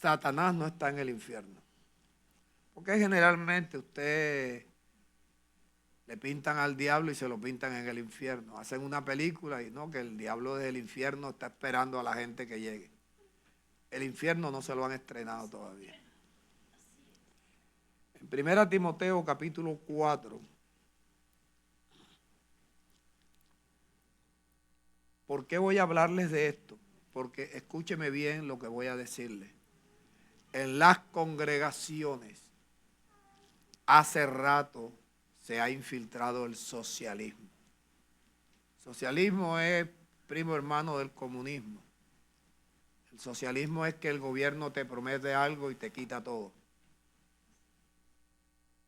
Satanás no está en el infierno. Porque generalmente usted le pintan al diablo y se lo pintan en el infierno. Hacen una película y no, que el diablo del infierno está esperando a la gente que llegue. El infierno no se lo han estrenado todavía. En 1 Timoteo capítulo 4, ¿por qué voy a hablarles de esto? Porque escúcheme bien lo que voy a decirles. En las congregaciones hace rato se ha infiltrado el socialismo. El socialismo es primo hermano del comunismo. El socialismo es que el gobierno te promete algo y te quita todo.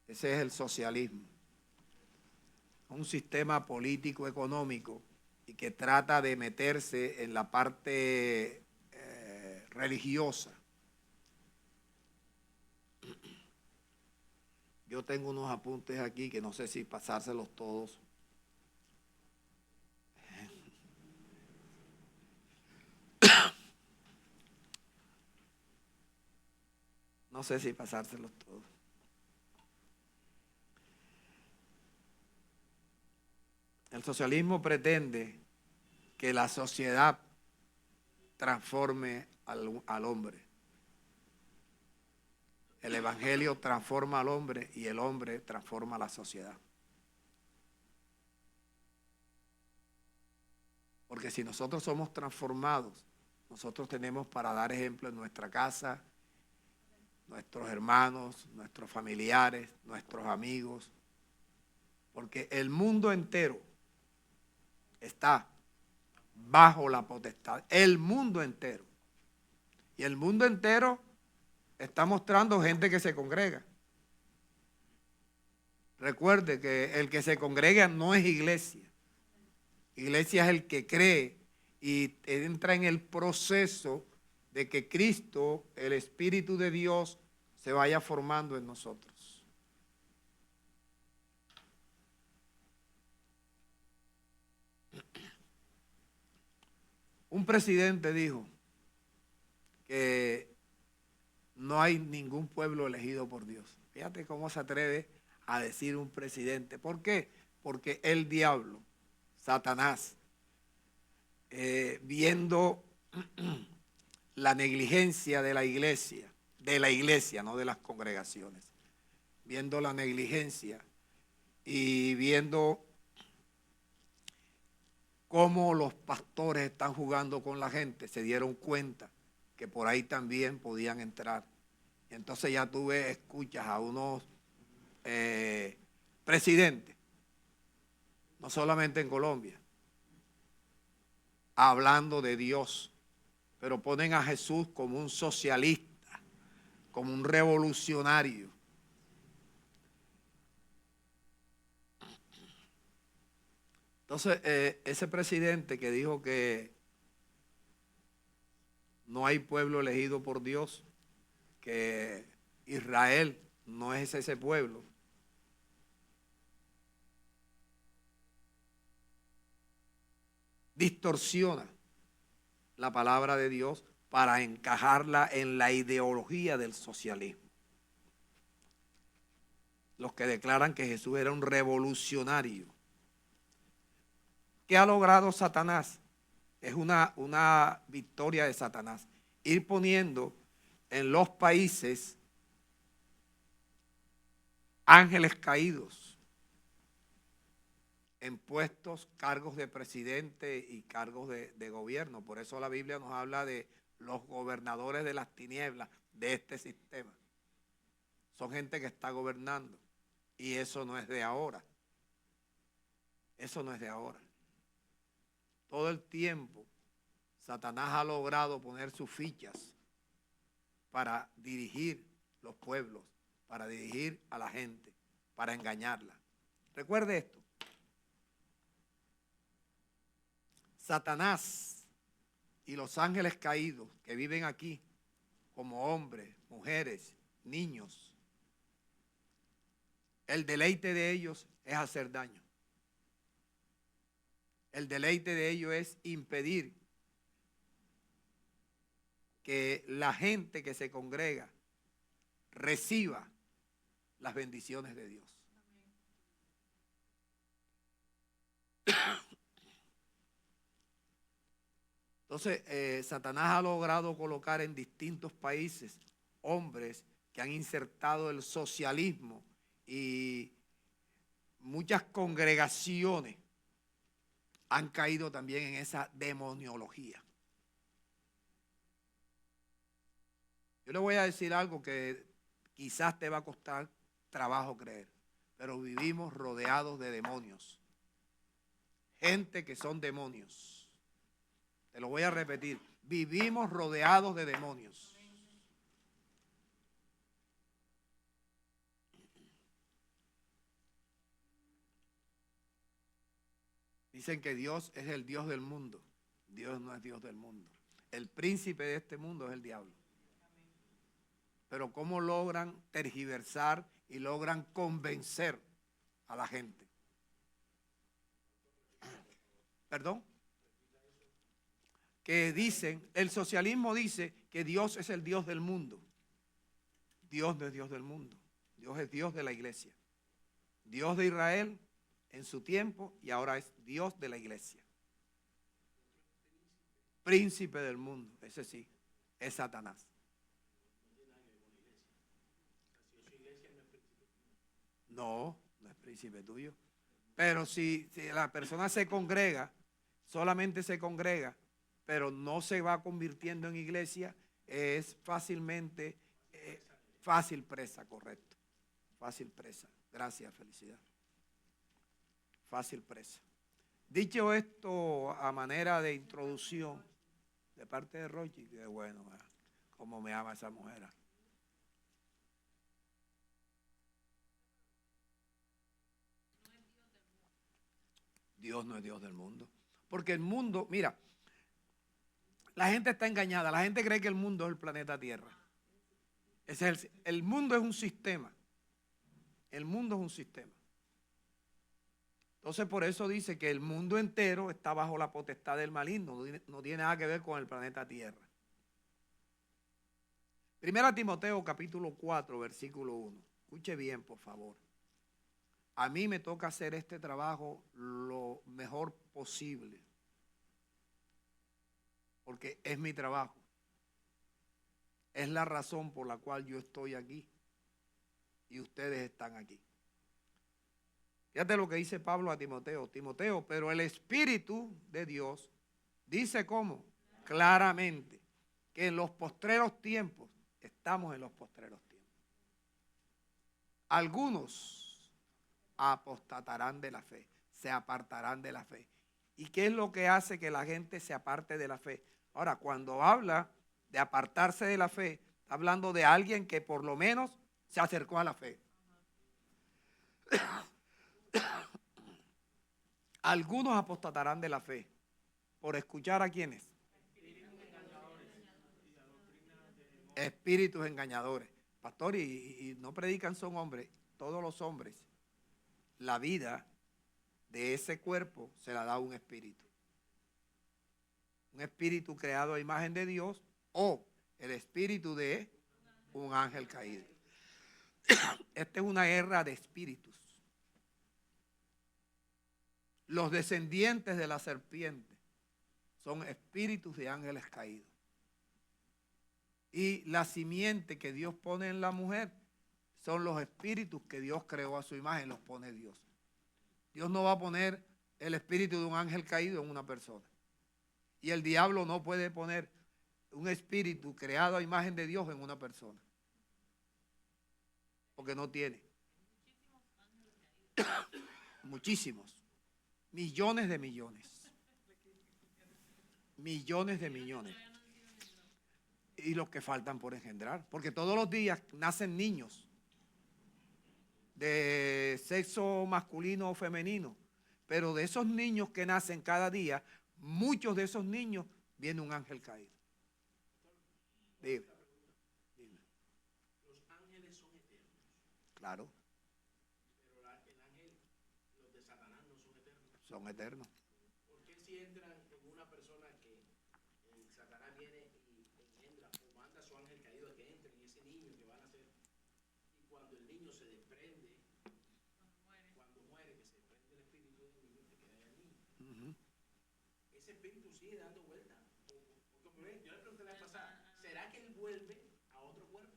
Ese es el socialismo. Un sistema político económico y que trata de meterse en la parte religiosa. Yo tengo unos apuntes aquí que no sé si pasárselos todos. No sé si pasárselos todos. El socialismo pretende que la sociedad transforme al hombre. El evangelio transforma al hombre y el hombre transforma a la sociedad. Porque si nosotros somos transformados, nosotros tenemos para dar ejemplo en nuestra casa, nuestros hermanos, nuestros familiares, nuestros amigos. Porque el mundo entero está bajo la potestad. El mundo entero. Y el mundo entero está mostrando gente que se congrega. Recuerde que el que se congrega no es iglesia. Iglesia es el que cree y entra en el proceso de que Cristo, el Espíritu de Dios, se vaya formando en nosotros. Un presidente dijo que no hay ningún pueblo elegido por Dios. Fíjate cómo se atreve a decir un presidente. ¿Por qué? Porque el diablo, Satanás, viendo la negligencia de la iglesia, no de las congregaciones, viendo la negligencia y viendo cómo los pastores están jugando con la gente, se dieron cuenta que por ahí también podían entrar. Entonces ya tú escuchas a unos presidentes, no solamente en Colombia, hablando de Dios, pero ponen a Jesús como un socialista, como un revolucionario. Entonces, ese presidente que dijo que no hay pueblo elegido por Dios, que Israel no es ese pueblo, distorsiona la palabra de Dios para encajarla en la ideología del socialismo. Los que declaran que Jesús era un revolucionario. ¿Qué ha logrado Satanás? Es una victoria de Satanás. Ir poniendo en los países ángeles caídos en puestos, cargos de presidente y cargos de gobierno. Por eso la Biblia nos habla de los gobernadores de las tinieblas de este sistema. Son gente que está gobernando y eso no es de ahora. Eso no es de ahora. Todo el tiempo Satanás ha logrado poner sus fichas para dirigir los pueblos, para dirigir a la gente, para engañarla. Recuerde esto. Satanás y los ángeles caídos que viven aquí como hombres, mujeres, niños, el deleite de ellos es hacer daño. El deleite de ellos es impedir que la gente que se congrega reciba las bendiciones de Dios. Entonces, Satanás ha logrado colocar en distintos países hombres que han insertado el socialismo y muchas congregaciones han caído también en esa demoniología. Yo le voy a decir algo que quizás te va a costar trabajo creer, pero vivimos rodeados de demonios. Gente que son demonios. Te lo voy a repetir. Vivimos rodeados de demonios. Dicen que Dios es el Dios del mundo. Dios no es Dios del mundo. El príncipe de este mundo es el diablo. Pero ¿cómo logran tergiversar y logran convencer a la gente? ¿Perdón? Que dicen, el socialismo dice que Dios es el Dios del mundo. Dios no es Dios del mundo. Dios es Dios de la iglesia. Dios de Israel en su tiempo y ahora es Dios de la iglesia. Príncipe del mundo, ese sí, es Satanás. No, no es príncipe tuyo. Pero si la persona se congrega, solamente se congrega, pero no se va convirtiendo en iglesia, es fácilmente, fácil presa, correcto. Fácil presa. Gracias, felicidad. Fácil presa. Dicho esto a manera de introducción de parte de Rochi, que bueno, cómo me ama esa mujer. Dios no es Dios del mundo. Porque el mundo, mira, la gente está engañada. La gente cree que el mundo es el planeta Tierra. El mundo es un sistema. El mundo es un sistema. Entonces por eso dice que el mundo entero está bajo la potestad del maligno. No tiene nada que ver con el planeta Tierra. Primera Timoteo capítulo 4, versículo 1. Escuche bien, por favor. A mí me toca hacer este trabajo lo mejor posible, porque es mi trabajo. Es la razón por la cual yo estoy aquí y ustedes están aquí. Fíjate lo que dice Pablo a Timoteo. Timoteo, pero el Espíritu de Dios dice cómo, claramente, que en los postreros tiempos, estamos en los postreros tiempos. Algunos apostatarán de la fe, se apartarán de la fe. ¿Y qué es lo que hace que la gente se aparte de la fe? Ahora, cuando habla de apartarse de la fe, está hablando de alguien que por lo menos se acercó a la fe. Algunos apostatarán de la fe por escuchar a quienes. Espíritus engañadores. Pastor, y no predican son hombres, todos los hombres. La vida de ese cuerpo se la da un espíritu. Un espíritu creado a imagen de Dios o el espíritu de un ángel caído. Esta es una guerra de espíritus. Los descendientes de la serpiente son espíritus de ángeles caídos. Y la simiente que Dios pone en la mujer son los espíritus que Dios creó a su imagen, los pone Dios. Dios no va a poner el espíritu de un ángel caído en una persona. Y el diablo no puede poner un espíritu creado a imagen de Dios en una persona. Porque no tiene. Muchísimos. Millones de millones. Millones de millones. Y los que faltan por engendrar. Porque todos los días nacen niños de sexo masculino o femenino. Pero de esos niños que nacen cada día, muchos de esos niños viene un ángel caído. Dime. Dime. Los ángeles son eternos. Claro. Pero el ángel, los de Satanás no son eternos. Son eternos. ¿Por qué si entran en una persona que Satanás viene y engendra Ese espíritu sigue dando vueltas. Porque yo le pregunté la vez pasada, ¿será que él vuelve a otro cuerpo?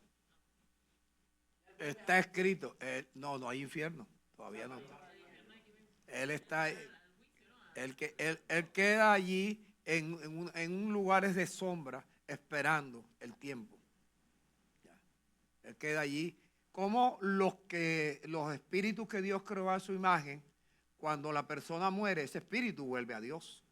Está escrito, no hay infierno, todavía no. Él está, él queda allí en un lugares de sombra esperando el tiempo. Ya. Él queda allí como los espíritus que Dios creó a su imagen. Cuando la persona muere, ese espíritu vuelve a Dios.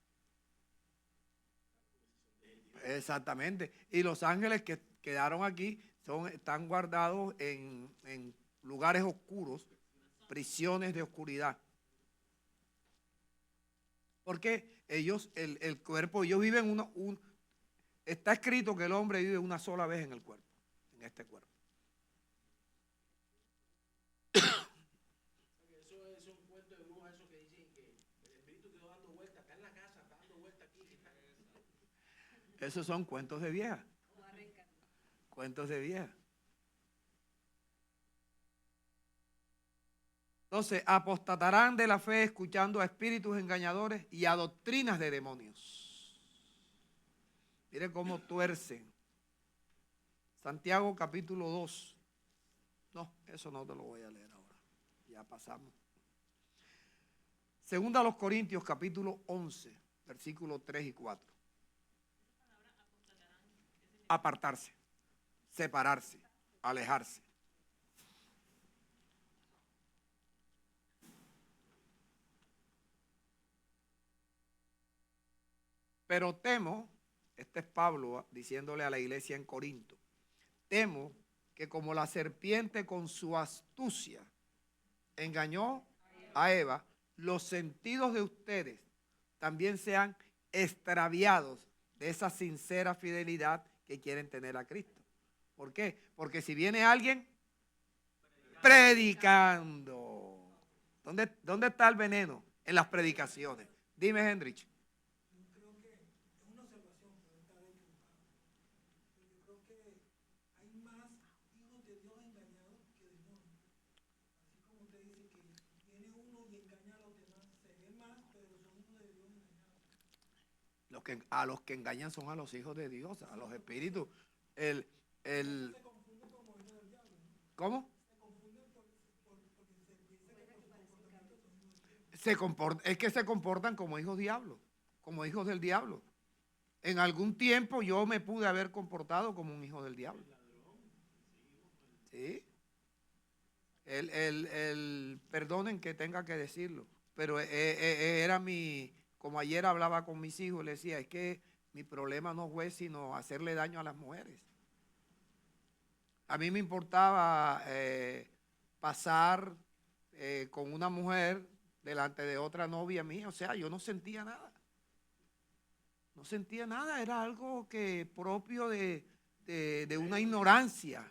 Exactamente. Y los ángeles que quedaron aquí están guardados en lugares oscuros, prisiones de oscuridad. Porque ellos, el cuerpo, ellos viven está escrito que el hombre vive una sola vez en el cuerpo, en este cuerpo. Eso es un cuento de brujas, eso que dicen que el espíritu quedó dando vueltas, está en la casa, está dando vueltas aquí. Esos son cuentos de vieja. Cuentos de vieja. Entonces, apostatarán de la fe escuchando a espíritus engañadores y a doctrinas de demonios. Mire cómo tuercen. Santiago capítulo 2. No, eso no te lo voy a leer ahora. Ya pasamos. Segunda a los Corintios capítulo 11, versículos 3 y 4. Apartarse, separarse, alejarse. Pero temo, este es Pablo diciéndole a la iglesia en Corinto, temo que como la serpiente con su astucia engañó a Eva, los sentidos de ustedes también sean extraviados de esa sincera fidelidad que quieren tener a Cristo. ¿Por qué? Porque si viene alguien predicando, ¿dónde está el veneno? En las predicaciones. Dime, Hendrich. A los que engañan son a los hijos de Dios, a los espíritus. ¿Cómo? Es que se comportan como hijos diablos, como hijos del diablo. En algún tiempo yo me pude haber comportado como un hijo del diablo. Sí. Perdonen que tenga que decirlo, pero era como ayer hablaba con mis hijos, le decía, es que mi problema no fue sino hacerle daño a las mujeres. A mí me importaba pasar con una mujer delante de otra novia mía, o sea, yo no sentía nada. No sentía nada, era algo que propio de una ignorancia.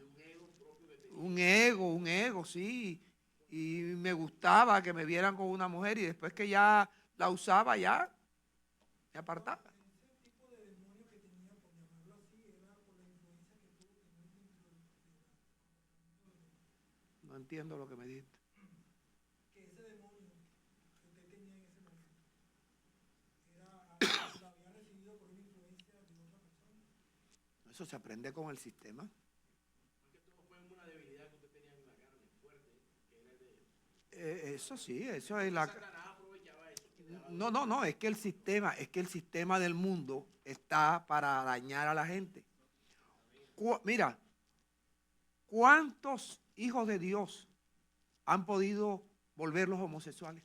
Un ego, sí. Y me gustaba que me vieran con una mujer y después que ya la usaba, ya me apartaba. No entiendo lo que me dijiste. Eso se aprende con el sistema. Eso sí, eso es la... No, es que el sistema del mundo está para dañar a la gente. Mira, ¿cuántos hijos de Dios han podido volverlos homosexuales?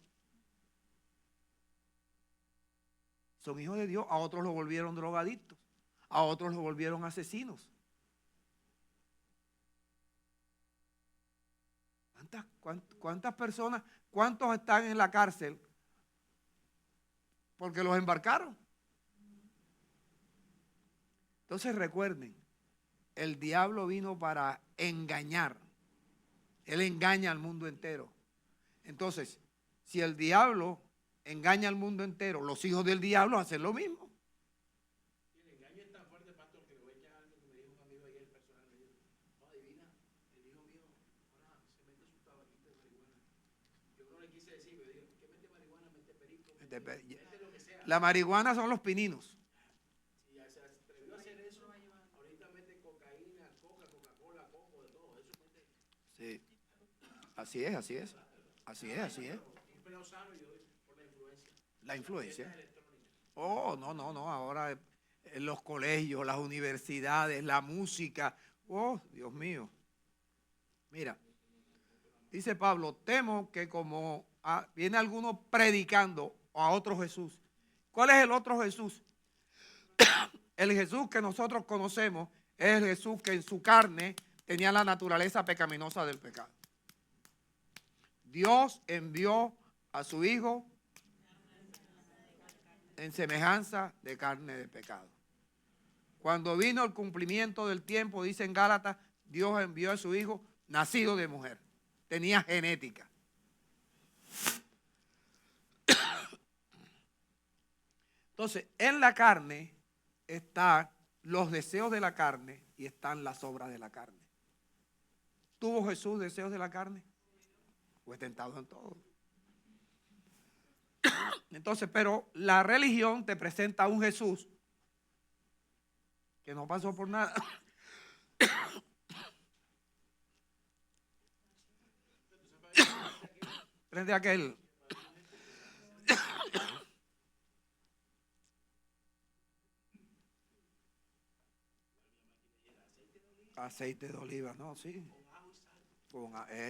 Son hijos de Dios, a otros los volvieron drogadictos, a otros los volvieron asesinos. ¿Cuántas personas, cuántos están en la cárcel porque los embarcaron? Entonces recuerden, el diablo vino para engañar. Él engaña al mundo entero. Entonces, si el diablo engaña al mundo entero, los hijos del diablo hacen lo mismo. El engaño es tan fuerte, pastor, que le voy a echar algo que me dijo un amigo ayer personal. Me dijo, no, adivina, el hijo mío, ahora se mete su tabaquito de marihuana. Yo no le quise decir, pero digo, ¿qué mete marihuana? Mete perico. La marihuana son los pininos. Si ya se atrevió a hacer eso, ahorita mete cocaína, Coca-Cola, coco, de todo. Eso mete. Sí, así es, así es. Así es, así es. Pero sano yo por la influencia. La influencia. Oh, no, no, no. Ahora en los colegios, las universidades, la música. Oh, Dios mío. Mira, dice Pablo, temo que como viene alguno predicando a otro Jesús. ¿Cuál es el otro Jesús? El Jesús que nosotros conocemos es el Jesús que en su carne tenía la naturaleza pecaminosa del pecado. Dios envió a su Hijo en semejanza de carne de pecado. Cuando vino el cumplimiento del tiempo, dice en Gálatas, Dios envió a su Hijo nacido de mujer. Tenía genética. Entonces, en la carne están los deseos de la carne y están las obras de la carne. ¿Tuvo Jesús deseos de la carne? Fue tentado en todo. Entonces, pero la religión te presenta a un Jesús que no pasó por nada. Frente a aquel. Aceite de oliva, no, sí.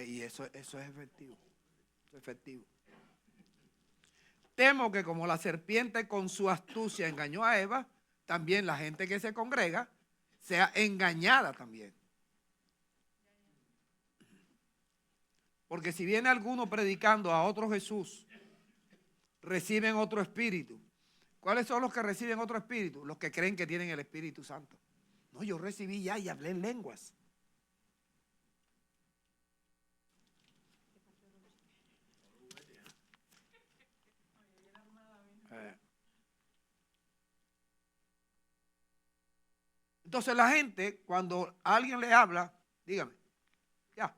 Y eso es efectivo. Eso es efectivo. Temo que como la serpiente con su astucia engañó a Eva, también la gente que se congrega sea engañada también. Porque si viene alguno predicando a otro Jesús, reciben otro espíritu. ¿Cuáles son los que reciben otro espíritu? Los que creen que tienen el Espíritu Santo. No, yo recibí ya y hablé en lenguas. Entonces la gente, cuando alguien le habla, dígame, ya.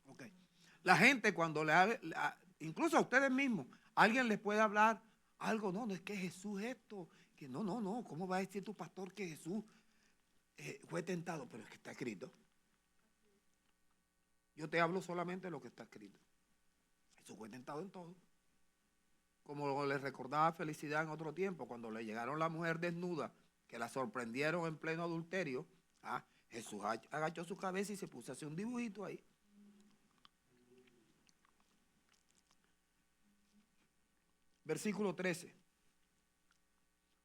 Okay. La gente cuando le habla, incluso a ustedes mismos, alguien les puede hablar algo, no es que Jesús esto, que no, ¿cómo va a decir tu pastor que Jesús fue tentado? Pero es que está escrito. Yo te hablo solamente de lo que está escrito. Jesús fue tentado en todo. Como les recordaba Felicidad en otro tiempo, cuando le llegaron la mujer desnuda, que la sorprendieron en pleno adulterio, Jesús agachó su cabeza y se puso a hacer un dibujito ahí. Versículo 13.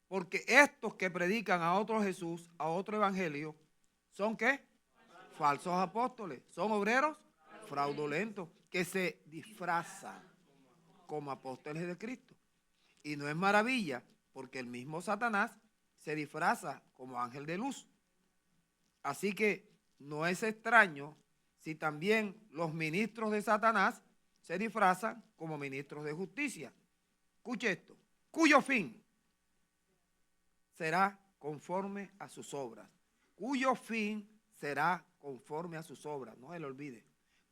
Porque estos que predican a otro Jesús, a otro evangelio, ¿son qué? Falsos apóstoles. Son obreros fraudulentos que se disfrazan como apóstoles de Cristo. Y no es maravilla, porque el mismo Satanás se disfraza como ángel de luz. Así que no es extraño si también los ministros de Satanás se disfrazan como ministros de justicia. Escuche esto, cuyo fin será conforme a sus obras. Cuyo fin será conforme a sus obras, no se lo olvide.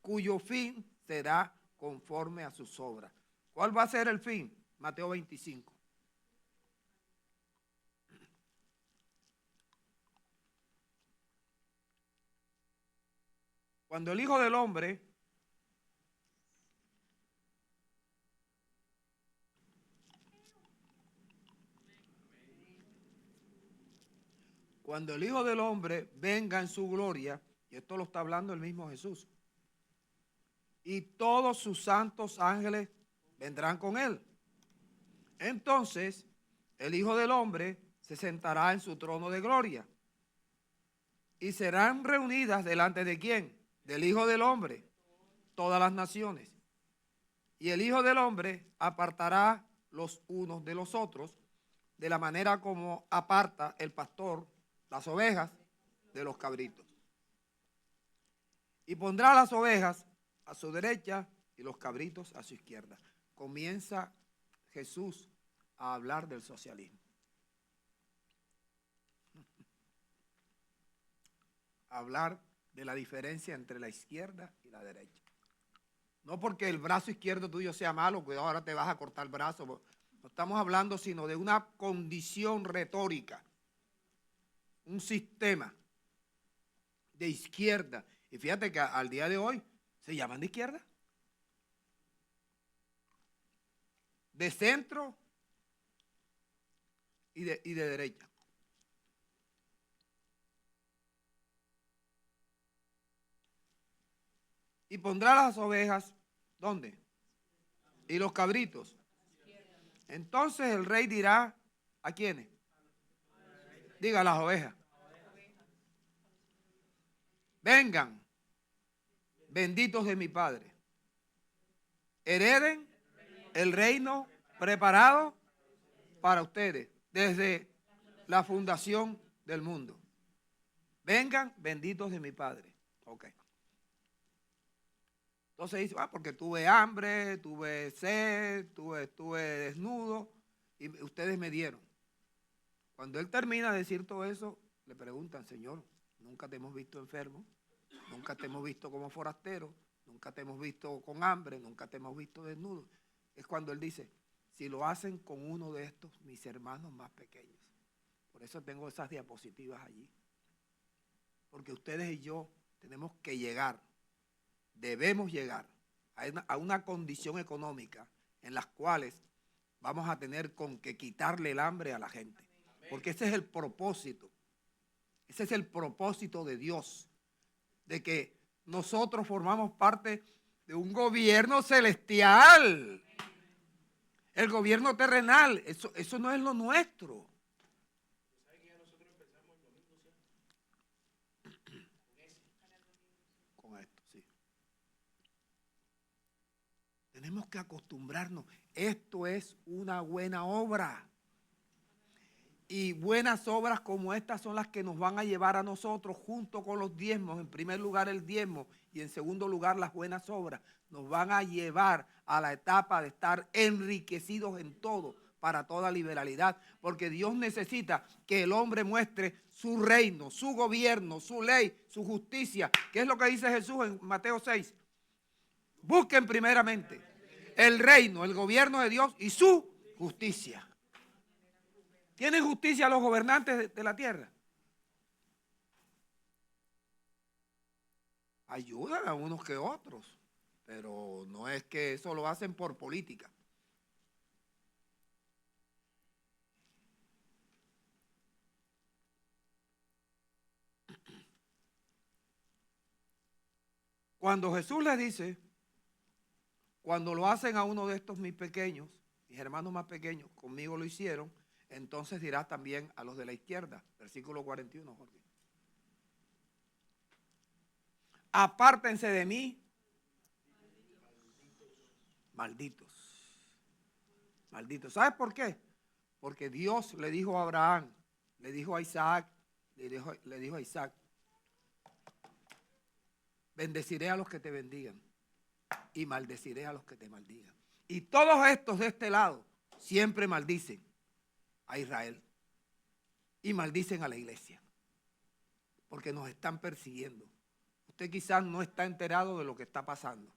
Cuyo fin será conforme a sus obras. ¿Cuál va a ser el fin? Mateo 25. Cuando el Hijo del Hombre venga en su gloria, y esto lo está hablando el mismo Jesús, y todos sus santos ángeles vendrán con él. Entonces, el Hijo del Hombre se sentará en su trono de gloria. Y serán reunidas delante de ¿quién? Del Hijo del Hombre, todas las naciones. Y el Hijo del Hombre apartará los unos de los otros, de la manera como aparta el pastor las ovejas de los cabritos. Y pondrá las ovejas a su derecha y los cabritos a su izquierda. Comienza Jesús a hablar del socialismo. A hablar de la diferencia entre la izquierda y la derecha. No porque el brazo izquierdo tuyo sea malo, cuidado, ahora te vas a cortar el brazo. No estamos hablando sino de una condición retórica, un sistema de izquierda. Y fíjate que al día de hoy se llaman de izquierda, de centro y de derecha. Y pondrá las ovejas, ¿dónde? Y los cabritos. Entonces el rey dirá, ¿a quiénes? Diga, las ovejas. Vengan, benditos de mi Padre. Hereden el reino preparado para ustedes desde la fundación del mundo. Vengan, benditos de mi Padre. Ok. Entonces dice, porque tuve hambre, tuve sed, estuve desnudo y ustedes me dieron. Cuando él termina de decir todo eso, le preguntan, Señor, nunca te hemos visto enfermo, nunca te hemos visto como forastero, nunca te hemos visto con hambre, nunca te hemos visto desnudo. Es cuando él dice, si lo hacen con uno de estos, mis hermanos más pequeños. Por eso tengo esas diapositivas allí. Porque ustedes y yo tenemos que llegar, debemos llegar a una condición económica en las cuales vamos a tener con que quitarle el hambre a la gente. Porque ese es el propósito. Ese es el propósito de Dios. De que nosotros formamos parte de un gobierno celestial. El gobierno terrenal, eso no es lo nuestro. Con esto, sí. Tenemos que acostumbrarnos. Esto es una buena obra. Y buenas obras como estas son las que nos van a llevar a nosotros junto con los diezmos. En primer lugar el diezmo y en segundo lugar las buenas obras. Nos van a llevar a la etapa de estar enriquecidos en todo para toda liberalidad. Porque Dios necesita que el hombre muestre su reino, su gobierno, su ley, su justicia. ¿Qué es lo que dice Jesús en Mateo 6? Busquen primeramente el reino, el gobierno de Dios y su justicia. ¿Tienen justicia los gobernantes de la tierra? Ayudan a unos que otros, pero no es que eso lo hacen por política. Cuando Jesús les dice, cuando lo hacen a uno de estos mis pequeños, mis hermanos más pequeños, conmigo lo hicieron, entonces dirá también a los de la izquierda, versículo 41, Jorge. Apártense de mí, malditos. Malditos. ¿Sabes por qué? Porque Dios le dijo a Abraham, le dijo a Isaac, le dijo a Isaac, bendeciré a los que te bendigan y maldeciré a los que te maldigan. Y todos estos de este lado siempre maldicen a Israel y maldicen a la iglesia porque nos están persiguiendo. Usted quizás no está enterado de lo que está pasando,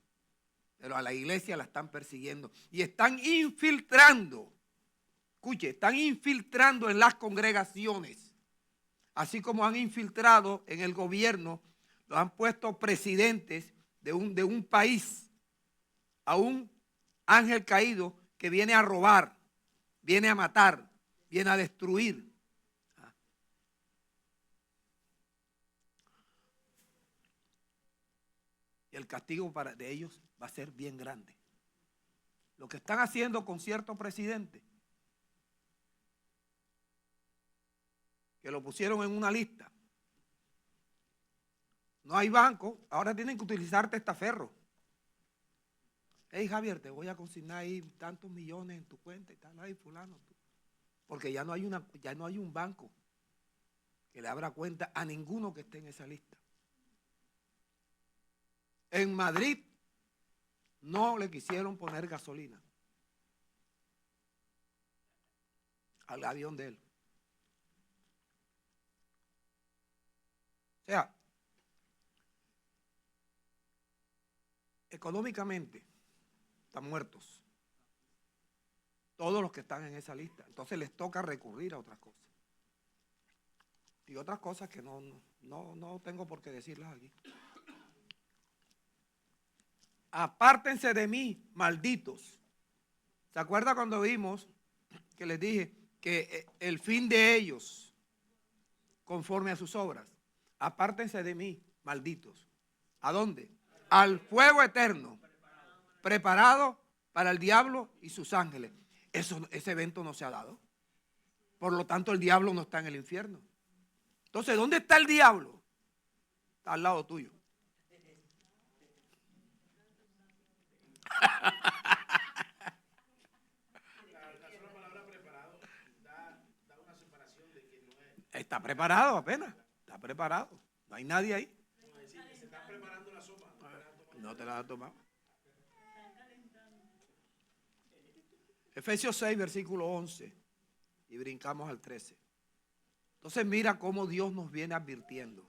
pero a la iglesia la están persiguiendo y están infiltrando, escuche, están infiltrando en las congregaciones, así como han infiltrado en el gobierno, los han puesto presidentes de un país, a un ángel caído que viene a robar, viene a matar, viene a destruir. Y el castigo de ellos va a ser bien grande. Lo que están haciendo con cierto presidente, que lo pusieron en una lista. No hay banco, ahora tienen que utilizar testaferro. Hey Javier, te voy a consignar ahí tantos millones en tu cuenta y tal, ahí fulano. Porque ya no hay un banco que le abra cuenta a ninguno que esté en esa lista. En Madrid no le quisieron poner gasolina al avión de él. O sea, económicamente están muertos. Todos los que están en esa lista. Entonces les toca recurrir a otras cosas. Y otras cosas que no tengo por qué decirlas aquí. Apártense de mí, malditos. ¿Se acuerda cuando vimos que les dije que el fin de ellos, conforme a sus obras? Apártense de mí, malditos. ¿A dónde? Al fuego eterno, preparado para el diablo y sus ángeles. Ese evento no se ha dado. Por lo tanto, el diablo no está en el infierno. Entonces, ¿dónde está el diablo? Está al lado tuyo. La sola palabra preparado da una separación de que no es. Está preparado apenas. Está preparado. No hay nadie ahí. Como decir, que se está preparando la sopa. No te la has tomado. Efesios 6, versículo 11. Y brincamos al 13. Entonces mira cómo Dios nos viene advirtiendo.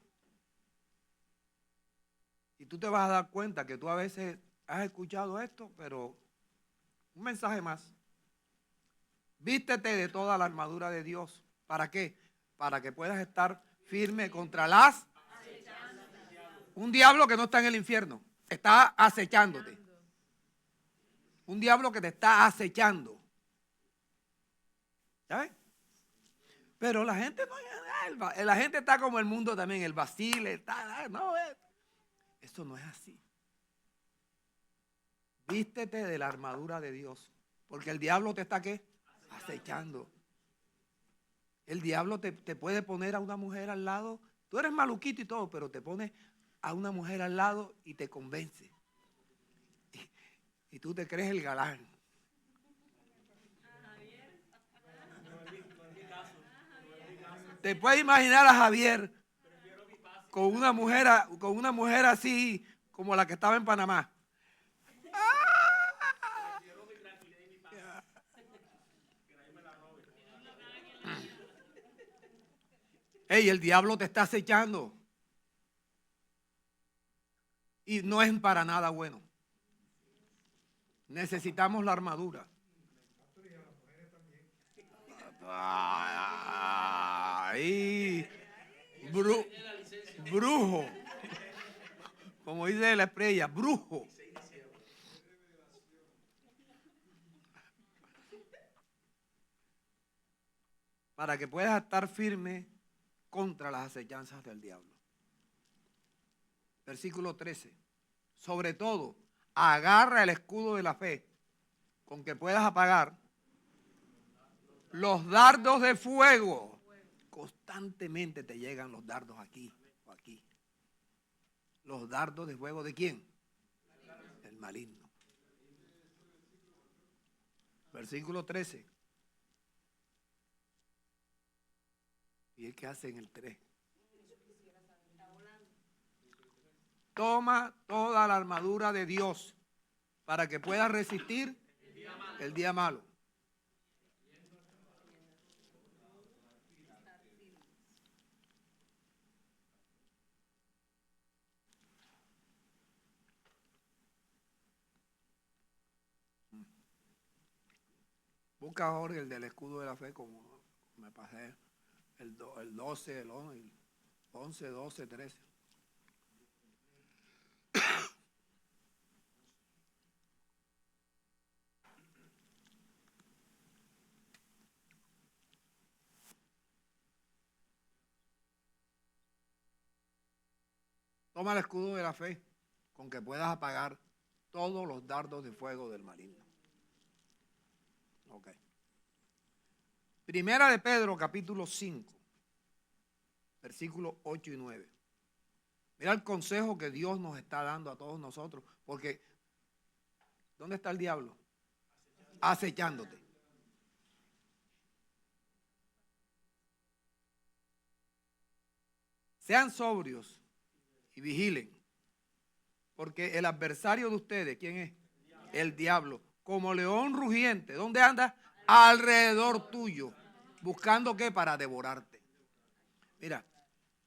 Y tú te vas a dar cuenta que tú a veces has escuchado esto, pero un mensaje más. Vístete de toda la armadura de Dios. ¿Para qué? Para que puedas estar firme contra las... Un diablo que no está en el infierno. Está acechándote. Un diablo que te está acechando. ¿Ya ves? Pero la gente la gente está como el mundo también, el vacile, no, eso no es así. Vístete de la armadura de Dios, porque el diablo te está ¿qué? Acechando. El diablo te puede poner a una mujer al lado, tú eres maluquito y todo, pero te pone a una mujer al lado y te convence. Y tú te crees el galán. Te puedes imaginar a Javier con una mujer así como la que estaba en Panamá. Ey, el diablo te está acechando. Y no es para nada bueno. Necesitamos la armadura. Ay, brujo. Como dice la estrella, brujo. Para que puedas estar firme contra las acechanzas del diablo. Versículo 13. Sobre todo, agarra el escudo de la fe con que puedas apagar los dardos de fuego. Constantemente te llegan los dardos aquí o aquí. Los dardos de fuego ¿de quién? Del maligno. Versículo 13. ¿Y el que hace en el 3? Toma toda la armadura de Dios para que puedas resistir el día malo. Busca, Jorge, el del escudo de la fe, como me pasé, el 12, el 11, 12, 13. Toma el escudo de la fe con que puedas apagar todos los dardos de fuego del maligno. Ok. Primera de Pedro, capítulo 5, versículos 8 y 9. Mira el consejo que Dios nos está dando a todos nosotros, porque ¿dónde está el diablo? Acechándote. Sean sobrios y vigilen, porque el adversario de ustedes, ¿quién es? El diablo, como león rugiente, ¿dónde anda? Alrededor tuyo, buscando ¿qué? Para devorarte. Mira,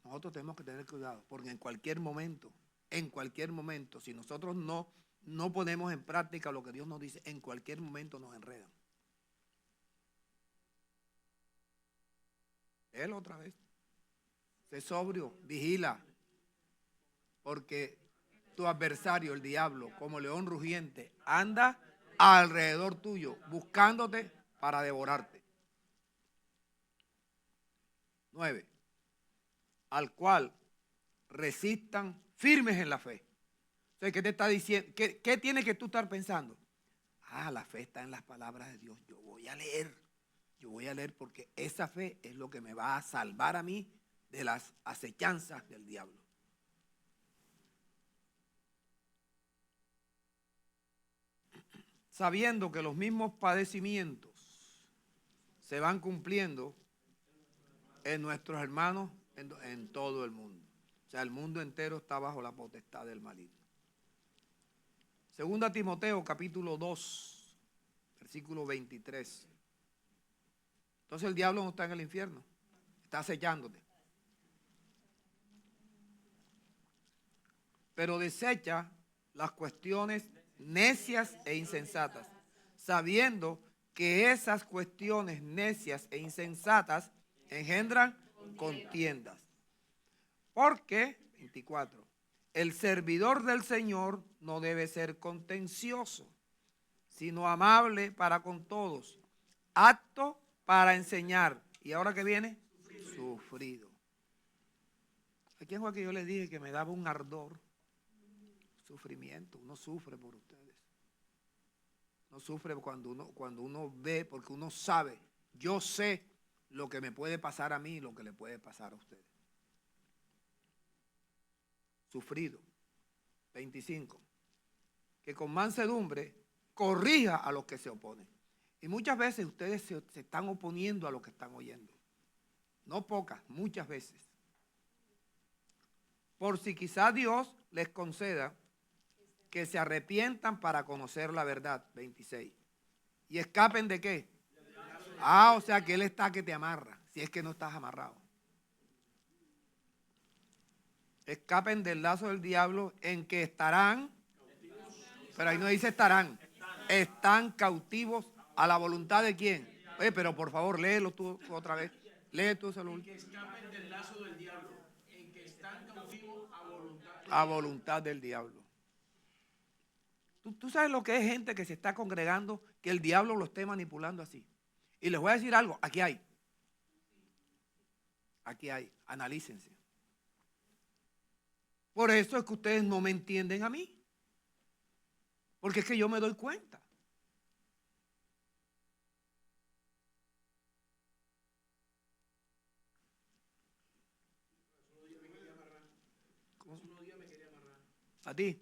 nosotros tenemos que tener cuidado, porque en cualquier momento, si nosotros no no ponemos en práctica lo que Dios nos dice, en cualquier momento nos enredan. Él otra vez. Sé sobrio, vigila, porque tu adversario, el diablo, como león rugiente, anda alrededor tuyo, buscándote para devorarte. 9. Al cual resistan firmes en la fe. Entonces, ¿qué te está diciendo? ¿Qué tienes que tú estar pensando? La fe está en las palabras de Dios. Yo voy a leer porque esa fe es lo que me va a salvar a mí de las acechanzas del diablo. Sabiendo que los mismos padecimientos se van cumpliendo en nuestros hermanos en todo el mundo. O sea, el mundo entero está bajo la potestad del maligno. Segunda Timoteo, capítulo 2, versículo 23. Entonces el diablo no está en el infierno, está acechándote. Pero desecha las cuestiones necias e insensatas, sabiendo que esas cuestiones necias e insensatas engendran contiendas. Porque, 24, el servidor del Señor no debe ser contencioso, sino amable para con todos, apto para enseñar. ¿Y ahora qué viene? Sufrido. ¿A quién fue que yo le dije que me daba un ardor? Sufrimiento. Uno sufre por ustedes. Uno sufre cuando uno ve, porque uno sabe. Yo sé lo que me puede pasar a mí y lo que le puede pasar a ustedes. Sufrido. 25. Que con mansedumbre corrija a los que se oponen. Y muchas veces ustedes se están oponiendo a lo que están oyendo. No pocas, muchas veces. Por si quizás Dios les conceda que se arrepientan para conocer la verdad. 26. ¿Y escapen de qué? O sea que Él está que te amarra, si es que no estás amarrado. Escapen del lazo del diablo en que estarán, pero ahí no dice estarán, están cautivos a la voluntad de quién. Oye, pero por favor, léelo tú otra vez. Lee tú ese último. Que escapen del lazo del diablo, en que están cautivos a voluntad del A voluntad del diablo. ¿Tú sabes lo que es gente que se está congregando, que el diablo lo esté manipulando así? Y les voy a decir algo, aquí hay. Aquí hay, analícense. Por eso es que ustedes no me entienden a mí. Porque es que yo me doy cuenta. ¿A ti?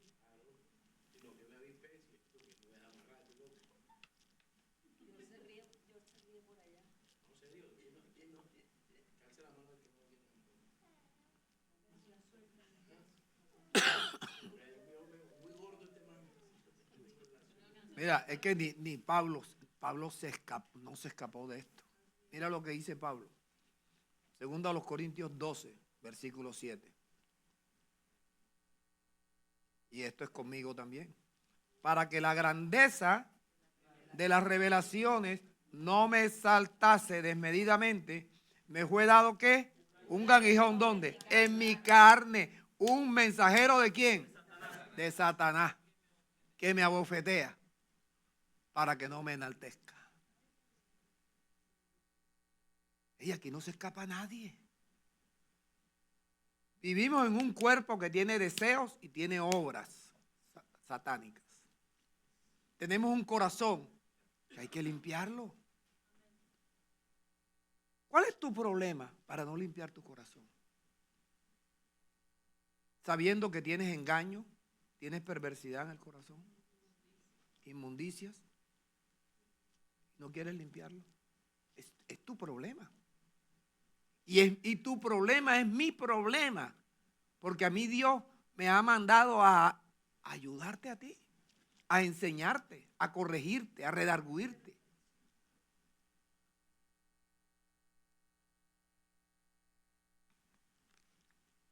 Mira, es que ni Pablo no se escapó de esto. Mira lo que dice Pablo. Segundo a los Corintios 12, versículo 7. Y esto es conmigo también. Para que la grandeza de las revelaciones no me saltase desmedidamente, me fue dado ¿qué? Un aguijón, ¿dónde? En mi carne. ¿Un mensajero de quién? De Satanás, que me abofetea para que no me enaltezca. Y aquí no se escapa nadie. Vivimos en un cuerpo que tiene deseos y tiene obras satánicas. Tenemos un corazón que hay que limpiarlo. ¿Cuál es tu problema para no limpiar tu corazón? Sabiendo que tienes engaño, tienes perversidad en el corazón, inmundicias, no quieres limpiarlo. Es tu problema. Y tu problema es mi problema, porque a mí Dios me ha mandado a ayudarte a ti, a enseñarte, a corregirte, a redarguirte.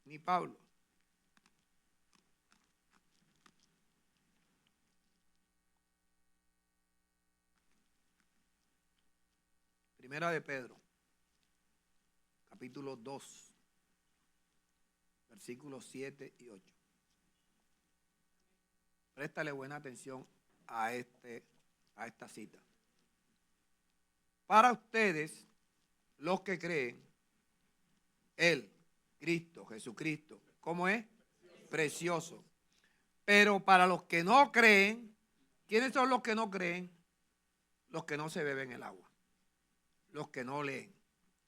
Ni Pablo. Primera de Pedro, capítulo 2, versículos 7 y 8. Préstale buena atención a esta cita. Para ustedes, los que creen, Él, Cristo, Jesucristo, ¿cómo es? Precioso. Pero para los que no creen, ¿quiénes son los que no creen? Los que no se beben el agua, los que no leen,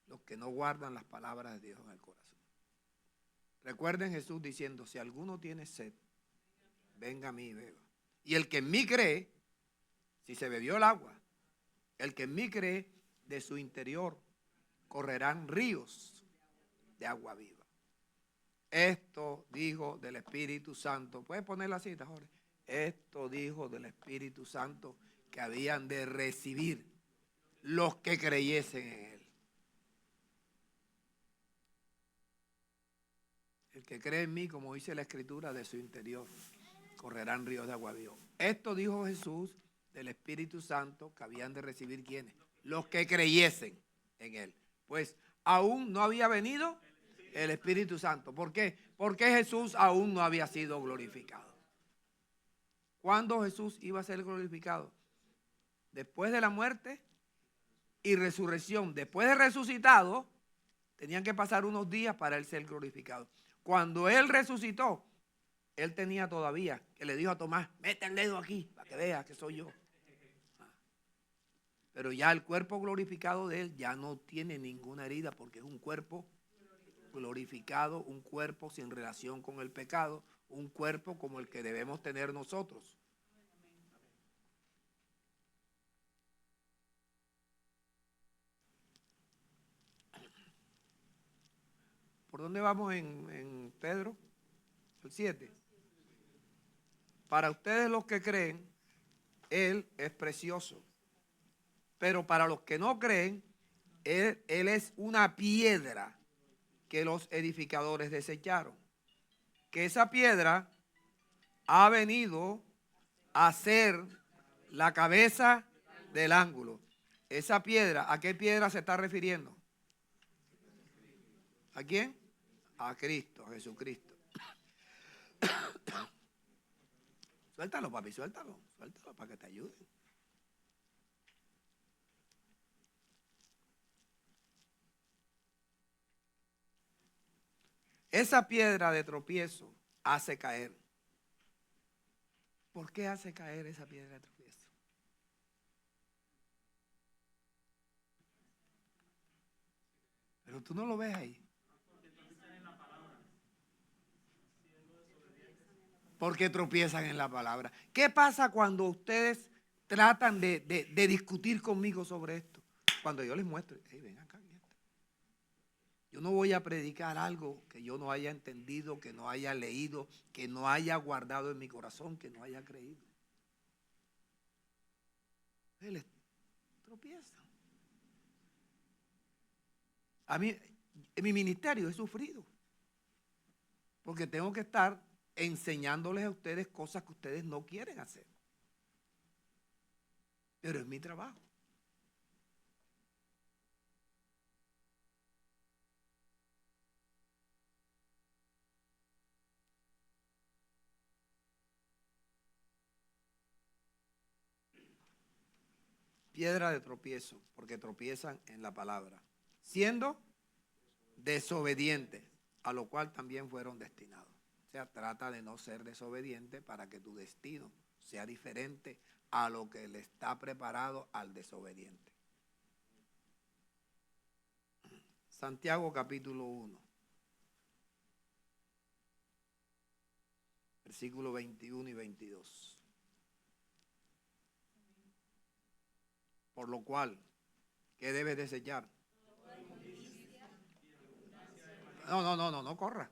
los que no guardan las palabras de Dios en el corazón. Recuerden Jesús diciendo, si alguno tiene sed, venga a mí y beba. Y el que en mí cree, si se bebió el agua, el que en mí cree, de su interior correrán ríos de agua viva. Esto dijo del Espíritu Santo. ¿Puedes poner la cita, Jorge? Esto dijo del Espíritu Santo que habían de recibir los que creyesen en Él. El que cree en mí, como dice la Escritura, de su interior correrán ríos de agua viva. Esto dijo Jesús del Espíritu Santo que habían de recibir ¿quiénes? Los que creyesen en Él. Pues aún no había venido el Espíritu Santo. ¿Por qué? Porque Jesús aún no había sido glorificado. ¿Cuándo Jesús iba a ser glorificado? Después de la muerte y resurrección. Después de resucitado, tenían que pasar unos días para Él ser glorificado. Cuando Él resucitó, Él tenía todavía, que le dijo a Tomás, mete el dedo aquí para que veas que soy yo. Pero ya el cuerpo glorificado de Él ya no tiene ninguna herida porque es un cuerpo glorificado, un cuerpo sin relación con el pecado, un cuerpo como el que debemos tener nosotros. ¿Por dónde vamos en Pedro? El 7. Para ustedes los que creen, Él es precioso. Pero para los que no creen, Él es una piedra que los edificadores desecharon. Que esa piedra ha venido a ser la cabeza del ángulo. Esa piedra, ¿a qué piedra se está refiriendo? ¿A quién? A Cristo, a Jesucristo. Suéltalo, papi, suéltalo para que te ayude. Esa piedra de tropiezo hace caer. ¿Por qué hace caer esa piedra de tropiezo? Pero tú no lo ves ahí. Porque tropiezan en la palabra. ¿Qué pasa cuando ustedes tratan de discutir conmigo sobre esto? Cuando yo les muestro, hey, ven acá. Yo no voy a predicar algo que yo no haya entendido, que no haya leído, que no haya guardado en mi corazón, que no haya creído. Él tropieza. A mí, en mi ministerio he sufrido. Porque tengo que estar enseñándoles a ustedes cosas que ustedes no quieren hacer. Pero es mi trabajo. Piedra de tropiezo, porque tropiezan en la palabra, siendo desobedientes, a lo cual también fueron destinados. O sea, trata de no ser desobediente para que tu destino sea diferente a lo que le está preparado al desobediente. Santiago capítulo 1, versículos 21 y 22. Por lo cual, ¿qué debes desechar? No corra.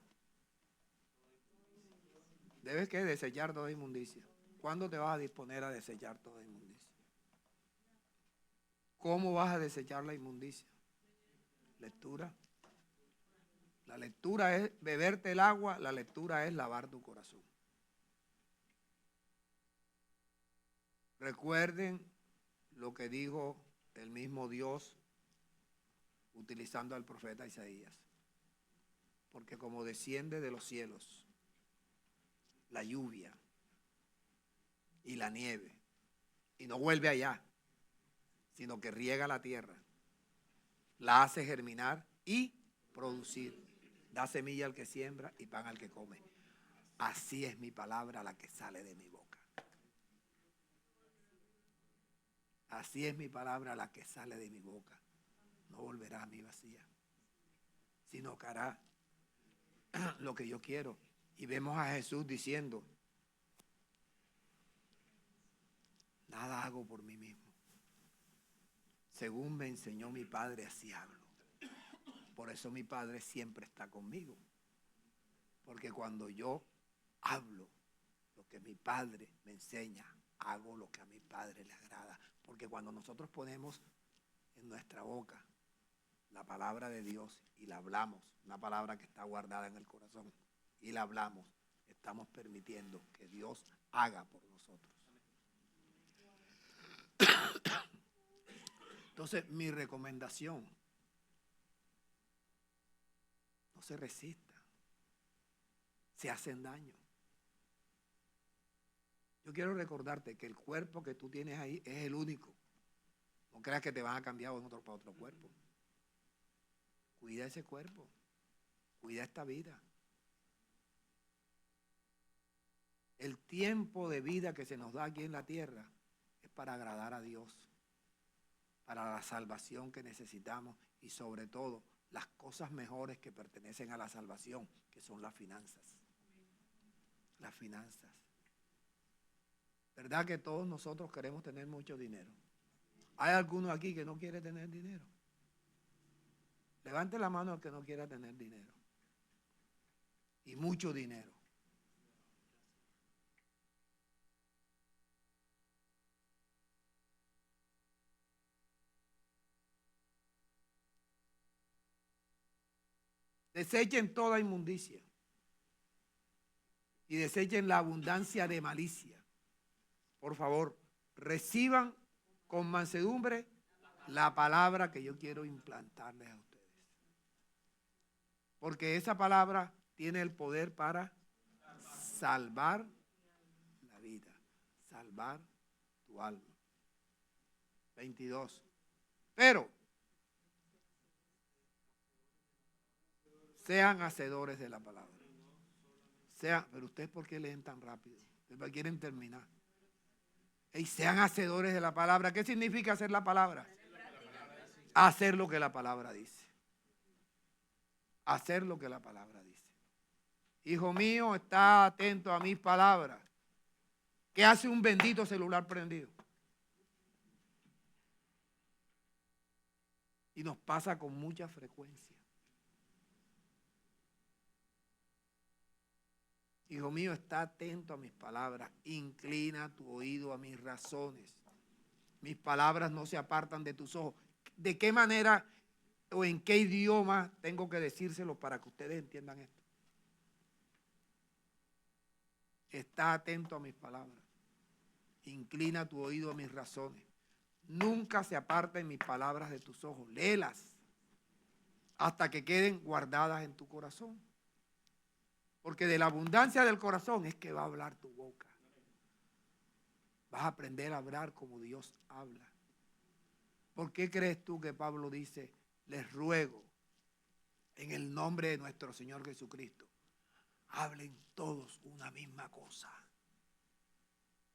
Debes que desechar toda inmundicia. ¿Cuándo te vas a disponer a desechar toda inmundicia? ¿Cómo vas a desechar la inmundicia? Lectura. La lectura es beberte el agua, la lectura es lavar tu corazón. Recuerden lo que dijo el mismo Dios utilizando al profeta Isaías. Porque como desciende de los cielos la lluvia y la nieve, y no vuelve allá, sino que riega la tierra, la hace germinar y producir, da semilla al que siembra y pan al que come. Así es mi palabra la que sale de mi boca. Así es mi palabra la que sale de mi boca. No volverá a mí vacía, sino que hará lo que yo quiero. Y vemos a Jesús diciendo, nada hago por mí mismo. Según me enseñó mi Padre, así hablo. Por eso mi Padre siempre está conmigo. Porque cuando yo hablo lo que mi Padre me enseña, hago lo que a mi Padre le agrada. Porque cuando nosotros ponemos en nuestra boca la palabra de Dios y la hablamos, una palabra que está guardada en el corazón, y la hablamos, estamos permitiendo que Dios haga por nosotros. Entonces, mi recomendación, no se resista, se hacen daño. Yo quiero recordarte que el cuerpo que tú tienes ahí es el único. No creas que te van a cambiar para otro cuerpo. Cuida ese cuerpo, cuida esta vida. El tiempo de vida que se nos da aquí en la tierra es para agradar a Dios, para la salvación que necesitamos y sobre todo las cosas mejores que pertenecen a la salvación, que son las finanzas. Las finanzas. ¿Verdad que todos nosotros queremos tener mucho dinero? ¿Hay alguno aquí que no quiere tener dinero? Levante la mano al que no quiera tener dinero. Y mucho dinero. Desechen toda inmundicia y desechen la abundancia de malicia. Por favor, reciban con mansedumbre la palabra que yo quiero implantarles a ustedes. Porque esa palabra tiene el poder para salvar la vida, salvar tu alma. 22. Pero sean hacedores de la palabra. Pero ustedes, ¿por qué leen tan rápido? Ustedes quieren terminar. Y sean hacedores de la palabra. ¿Qué significa hacer la palabra? Hacer lo que la palabra dice. Hacer lo que la palabra dice. Hijo mío, está atento a mis palabras. ¿Qué hace un bendito celular prendido? Y nos pasa con mucha frecuencia. Hijo mío, está atento a mis palabras. Inclina tu oído a mis razones. Mis palabras no se apartan de tus ojos. ¿De qué manera o en qué idioma tengo que decírselo para que ustedes entiendan esto? Está atento a mis palabras. Inclina tu oído a mis razones. Nunca se aparten mis palabras de tus ojos. Léelas hasta que queden guardadas en tu corazón. Porque de la abundancia del corazón es que va a hablar tu boca. Vas a aprender a hablar como Dios habla. ¿Por qué crees tú que Pablo dice, les ruego en el nombre de nuestro Señor Jesucristo, hablen todos una misma cosa?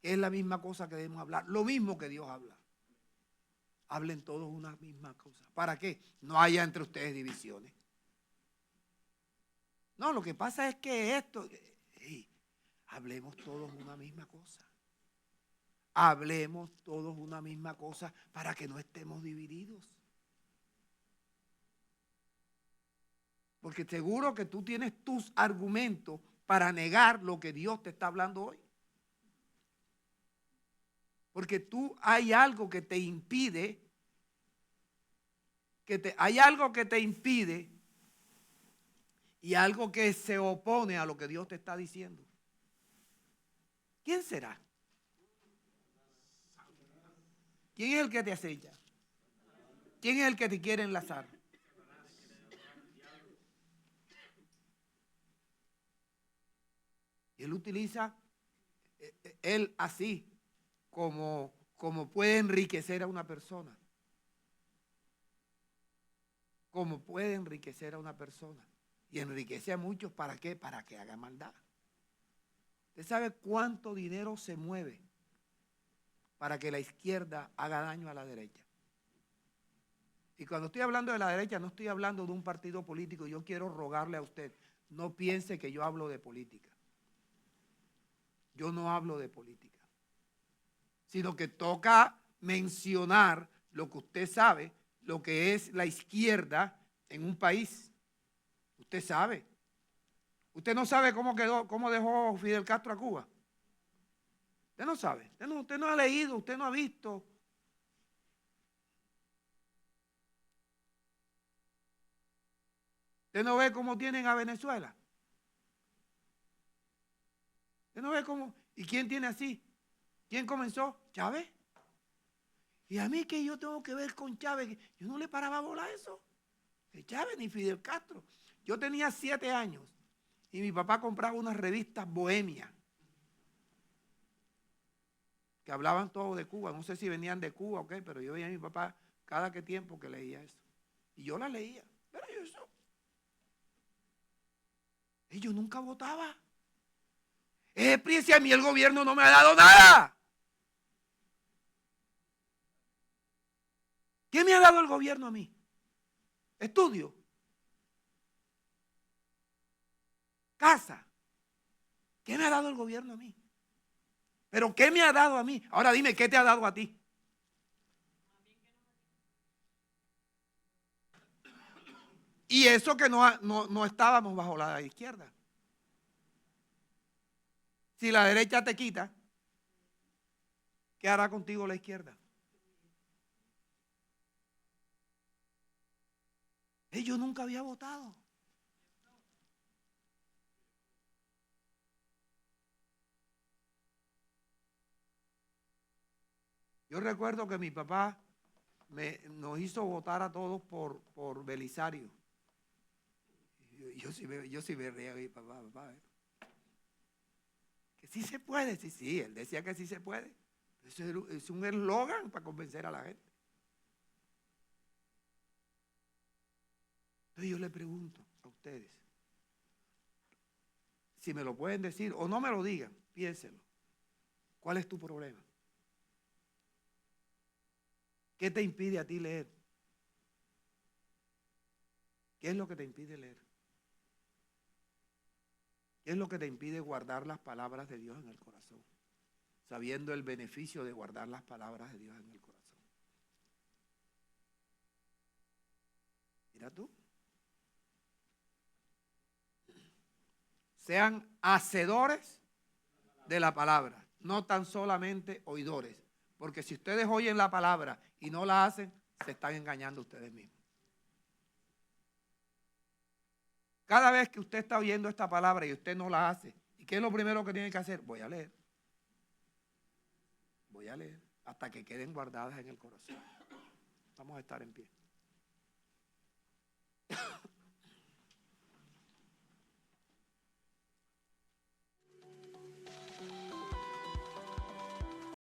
¿Qué es la misma cosa que debemos hablar? Lo mismo que Dios habla. Hablen todos una misma cosa. ¿Para qué? No haya entre ustedes divisiones. No, lo que pasa es que hablemos todos una misma cosa. Hablemos todos una misma cosa para que no estemos divididos. Porque seguro que tú tienes tus argumentos para negar lo que Dios te está hablando hoy. Porque hay algo que te impide, hay algo que te impide y algo que se opone a lo que Dios te está diciendo. ¿Quién será? ¿Quién es el que te acecha? ¿Quién es el que te quiere enlazar? Y él utiliza, él así, como puede enriquecer a una persona. Como puede enriquecer a una persona. Y enriquece a muchos, ¿para qué? Para que haga maldad. ¿Usted sabe cuánto dinero se mueve para que la izquierda haga daño a la derecha? Y cuando estoy hablando de la derecha, no estoy hablando de un partido político. Yo quiero rogarle a usted, no piense que yo hablo de política. Yo no hablo de política. Sino que toca mencionar lo que usted sabe, lo que es la izquierda en un país. Usted sabe. Usted no sabe cómo quedó, cómo dejó Fidel Castro a Cuba. Usted no sabe. Usted no ha leído, usted no ha visto. Usted no ve cómo tienen a Venezuela. Usted no ve cómo. ¿Y quién tiene así? ¿Quién comenzó? Chávez. Y a mí que yo tengo que ver con Chávez, yo no le paraba bola a eso. De Chávez ni Fidel Castro. Yo tenía 7 años y mi papá compraba unas revistas bohemias que hablaban todo de Cuba. No sé si venían de Cuba o qué, pero yo veía a mi papá cada que tiempo que leía eso. Y yo la leía. Pero yo eso. Y yo nunca votaba. Es PRI, si a mí el gobierno no me ha dado nada. ¿Qué me ha dado el gobierno a mí? Estudio. Casa. ¿Qué me ha dado el gobierno a mí? ¿Pero qué me ha dado a mí? Ahora dime, ¿qué te ha dado a ti? Y eso que no estábamos bajo la izquierda. Si la derecha te quita, ¿qué hará contigo la izquierda? Yo nunca había votado. Yo recuerdo que mi papá nos hizo votar a todos por Belisario. Yo sí me reía a mi papá. Que sí se puede, sí, él decía que sí se puede. Eso es un eslogan para convencer a la gente. Entonces yo le pregunto a ustedes, si me lo pueden decir o no me lo digan, piénsenlo. ¿Cuál es tu problema? ¿Qué te impide a ti leer? ¿Qué es lo que te impide leer? ¿Qué es lo que te impide guardar las palabras de Dios en el corazón? Sabiendo el beneficio de guardar las palabras de Dios en el corazón. Mira tú. Sean hacedores de la palabra, no tan solamente oidores. Porque si ustedes oyen la palabra y no la hacen, se están engañando ustedes mismos. Cada vez que usted está oyendo esta palabra y usted no la hace, ¿y qué es lo primero que tiene que hacer? Voy a leer. Voy a leer hasta que queden guardadas en el corazón. Vamos a estar en pie.